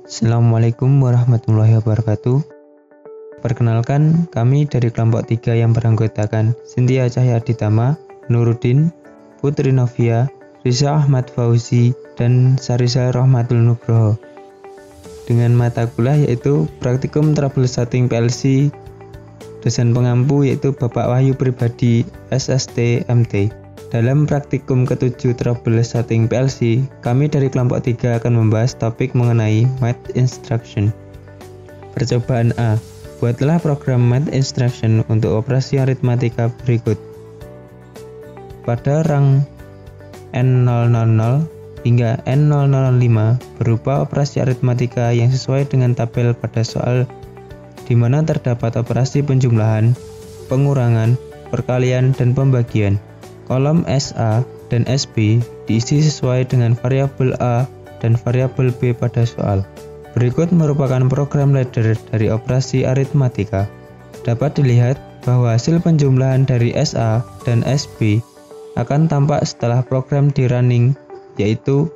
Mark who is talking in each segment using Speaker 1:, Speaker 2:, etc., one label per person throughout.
Speaker 1: Assalamualaikum warahmatullahi wabarakatuh. Perkenalkan, kami dari kelompok 3 yang beranggotakan Cynthia Cahyaditama, Nuruddin, Putri Novia, Riza Ahmad Fauzi, dan Sarisa Rahmatul Nugroho. Dengan mata kuliah yaitu Praktikum Troubleshooting PLC, dosen pengampu yaitu Bapak Wahyu Pribadi SST MT. Dalam praktikum ke-7 Troubleshooting PLC, kami dari kelompok 3 akan membahas topik mengenai Math Instruction. Percobaan A. Buatlah program Math Instruction untuk operasi aritmatika berikut. Pada rang N000 hingga N005 berupa operasi aritmatika yang sesuai dengan tabel pada soal di mana terdapat operasi penjumlahan, pengurangan, perkalian, dan pembagian. Kolom SA dan SB diisi sesuai dengan variabel A dan variabel B pada soal. Berikut merupakan program ladder dari operasi aritmatika. Dapat dilihat bahwa hasil penjumlahan dari SA dan SB akan tampak setelah program di running, yaitu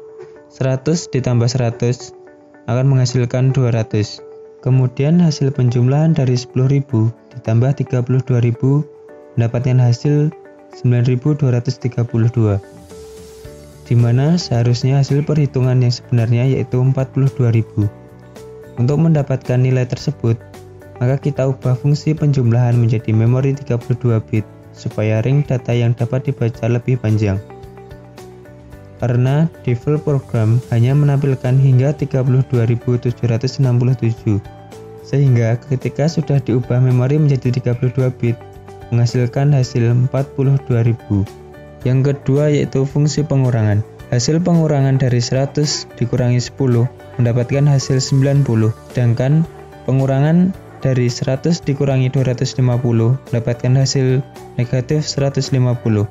Speaker 1: 100 ditambah 100 akan menghasilkan 200. Kemudian hasil penjumlahan dari 10.000 ditambah 32.000 mendapatkan hasil 9.232, di mana seharusnya hasil perhitungan yang sebenarnya yaitu 42.000. Untuk mendapatkan nilai tersebut, maka kita ubah fungsi penjumlahan menjadi memori 32 bit supaya ring data yang dapat dibaca lebih panjang. Karena default program hanya menampilkan hingga 32.767, sehingga ketika sudah diubah memori menjadi 32 bit, menghasilkan hasil 42.000. Yang kedua yaitu fungsi pengurangan. Hasil pengurangan dari 100 dikurangi 10 mendapatkan hasil 90, sedangkan pengurangan dari 100 dikurangi 250 mendapatkan hasil negatif 150.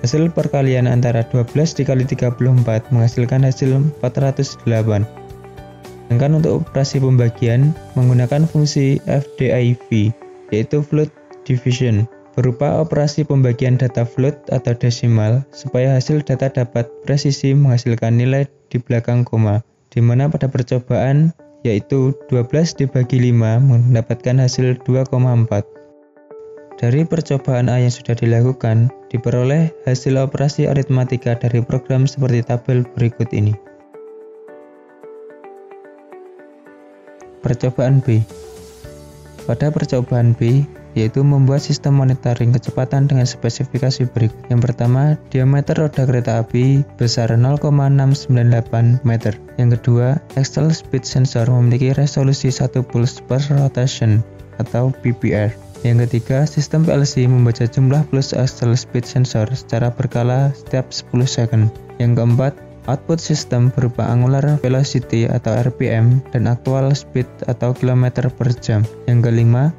Speaker 1: Hasil perkalian antara 12 dikali 34 menghasilkan hasil 408. Sedangkan untuk operasi pembagian menggunakan fungsi FDIV, yaitu float division, berupa operasi pembagian data float atau desimal supaya hasil data dapat presisi menghasilkan nilai di belakang koma, di mana pada percobaan yaitu 12 dibagi 5 mendapatkan hasil 2,4. Dari percobaan A yang sudah dilakukan, diperoleh hasil operasi aritmatika dari program seperti tabel berikut ini. Percobaan B. Pada percobaan B, yaitu membuat sistem monitoring kecepatan dengan spesifikasi berikut. Yang pertama, diameter roda kereta api besar 0,698 meter. Yang kedua, axle speed sensor memiliki resolusi 1 pulse per rotation atau PPR. Yang ketiga, sistem PLC membaca jumlah pulse axle speed sensor secara berkala setiap 10 second. Yang keempat, output sistem berupa angular velocity atau RPM dan actual speed atau kilometer per jam. Yang kelima,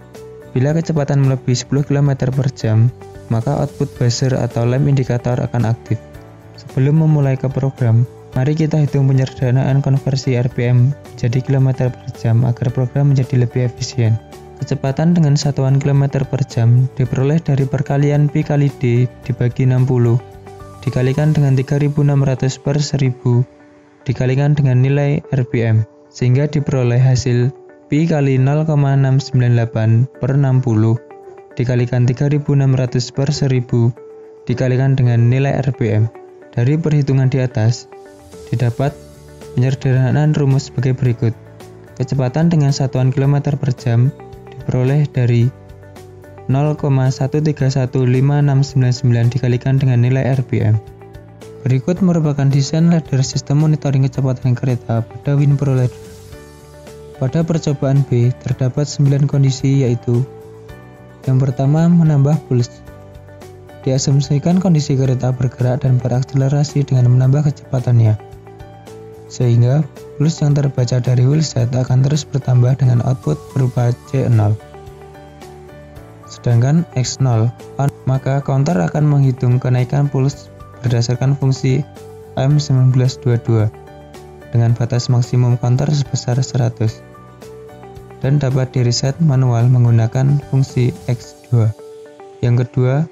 Speaker 1: bila kecepatan melebihi 10 km per jam, maka output buzzer atau lem indikator akan aktif. Sebelum memulai ke program, mari kita hitung penyederhanaan konversi RPM jadi km per jam agar program menjadi lebih efisien. Kecepatan dengan satuan km per jam diperoleh dari perkalian pi kali d dibagi 60, dikalikan dengan 3600 per 1000, dikalikan dengan nilai RPM, sehingga diperoleh hasil pi kali 0,698 per 60 dikalikan 3600 per 1000 dikalikan dengan nilai RPM. Dari perhitungan di atas, didapat penyederhanaan rumus sebagai berikut. Kecepatan dengan satuan km per jam diperoleh dari 0,131569 dikalikan dengan nilai RPM. Berikut merupakan desain ladder sistem monitoring kecepatan kereta pada WinPro Ladder. Pada percobaan B, terdapat 9 kondisi yaitu: yang pertama, menambah pulse. Diasumsikan kondisi kereta bergerak dan berakselerasi dengan menambah kecepatannya, sehingga pulse yang terbaca dari wheelset akan terus bertambah dengan output berupa C0. Sedangkan X0 on, maka counter akan menghitung kenaikan pulse berdasarkan fungsi AM1922 dengan batas maksimum counter sebesar 100 dan dapat di-reset manual menggunakan fungsi X2. Yang kedua,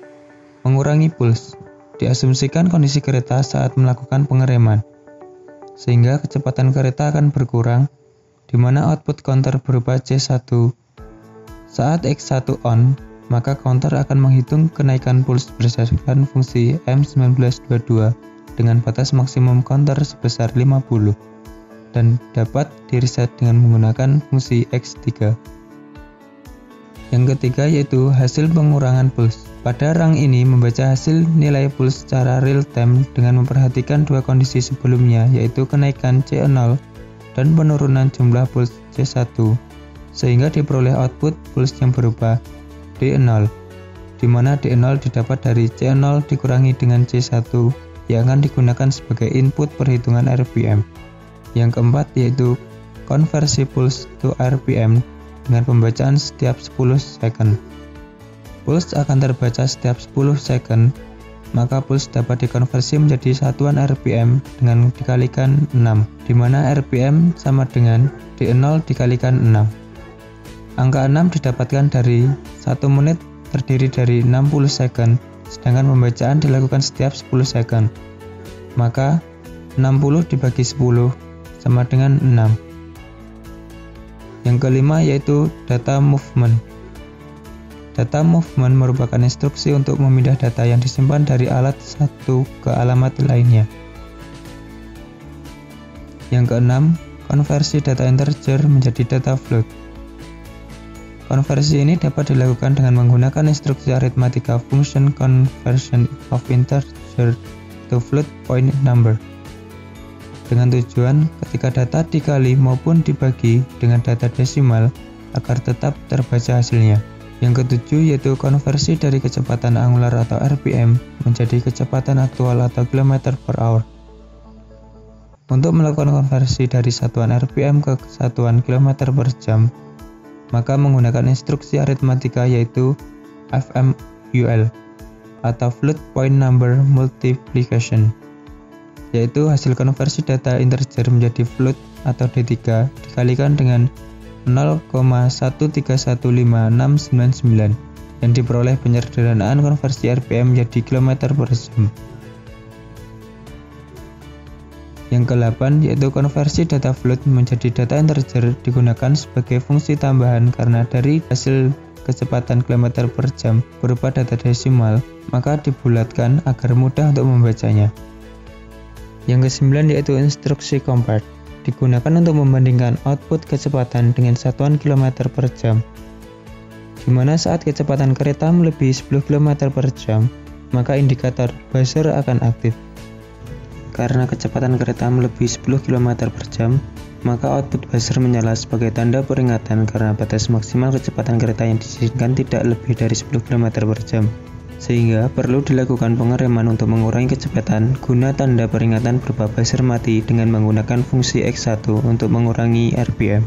Speaker 1: mengurangi pulse. Diasumsikan kondisi kereta saat melakukan pengereman. sehingga kecepatan kereta akan berkurang, di mana output counter berupa C1. Saat X1 on, maka counter akan menghitung kenaikan puls berdasarkan fungsi M1922 dengan batas maksimum counter sebesar 50 dan dapat direset dengan menggunakan fungsi X3. Yang ketiga yaitu hasil pengurangan puls. Pada rang ini membaca hasil nilai puls secara real time dengan memperhatikan dua kondisi sebelumnya, yaitu kenaikan C0 dan penurunan jumlah puls C1, sehingga diperoleh output puls yang berubah D0, di mana D0 didapat dari C0 dikurangi dengan C1 yang akan digunakan sebagai input perhitungan RPM. Yang keempat yaitu konversi puls to RPM dengan pembacaan setiap 10 second. Puls akan terbaca setiap 10 second, maka puls dapat dikonversi menjadi satuan RPM dengan dikalikan 6, di mana RPM sama dengan D0 dikalikan 6. Angka 6 didapatkan dari 1 menit terdiri dari 60 second, sedangkan pembacaan dilakukan setiap 10 second. Maka 60 dibagi 10 sama dengan 6. Yang kelima yaitu data movement. Data movement merupakan instruksi untuk memindah data yang disimpan dari alat satu ke alamat lainnya. Yang keenam, konversi data integer menjadi data float. Konversi ini dapat dilakukan dengan menggunakan instruksi aritmatika function conversion of integer to float point number, dengan tujuan ketika data dikali maupun dibagi dengan data desimal agar tetap terbaca hasilnya. Yang ketujuh yaitu konversi dari kecepatan angular atau RPM menjadi kecepatan aktual atau km per hour. Untuk melakukan konversi dari satuan RPM ke satuan km per jam, maka menggunakan instruksi aritmatika yaitu FMUL atau float point number multiplication, yaitu hasil konversi data integer menjadi float atau D3 dikalikan dengan 0,1315699 yang diperoleh penyederhanaan konversi RPM menjadi km per jam. Yang ke-8 yaitu konversi data float menjadi data integer digunakan sebagai fungsi tambahan karena dari hasil kecepatan km per jam berupa data desimal, maka dibulatkan agar mudah untuk membacanya. Yang ke-9 yaitu instruksi compare, digunakan untuk membandingkan output kecepatan dengan satuan km per jam, di mana saat kecepatan kereta melebihi 10 km per jam, maka indikator buzzer akan aktif. Karena kecepatan kereta melebihi 10 km per jam, maka output buzzer menyala sebagai tanda peringatan karena batas maksimal kecepatan kereta yang diizinkan tidak lebih dari 10 km per jam. Sehingga perlu dilakukan pengereman untuk mengurangi kecepatan guna tanda peringatan berupa buzzer mati dengan menggunakan fungsi X1 untuk mengurangi RPM.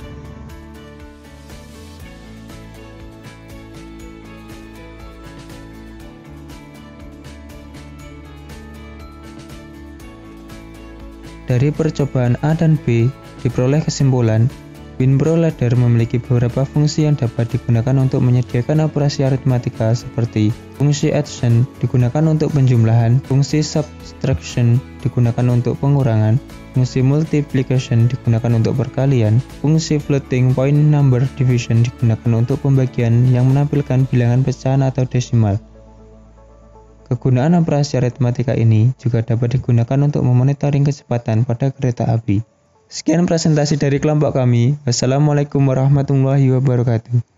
Speaker 1: Dari percobaan A dan B, diperoleh kesimpulan, WinPro Ladder memiliki beberapa fungsi yang dapat digunakan untuk menyediakan operasi aritmatika seperti fungsi addition digunakan untuk penjumlahan, fungsi subtraction digunakan untuk pengurangan, fungsi multiplication digunakan untuk perkalian, fungsi floating point number division digunakan untuk pembagian yang menampilkan bilangan pecahan atau desimal. Kegunaan operasi aritmatika ini juga dapat digunakan untuk memonitoring kecepatan pada kereta api. Sekian presentasi dari kelompok kami. Wassalamualaikum warahmatullahi wabarakatuh.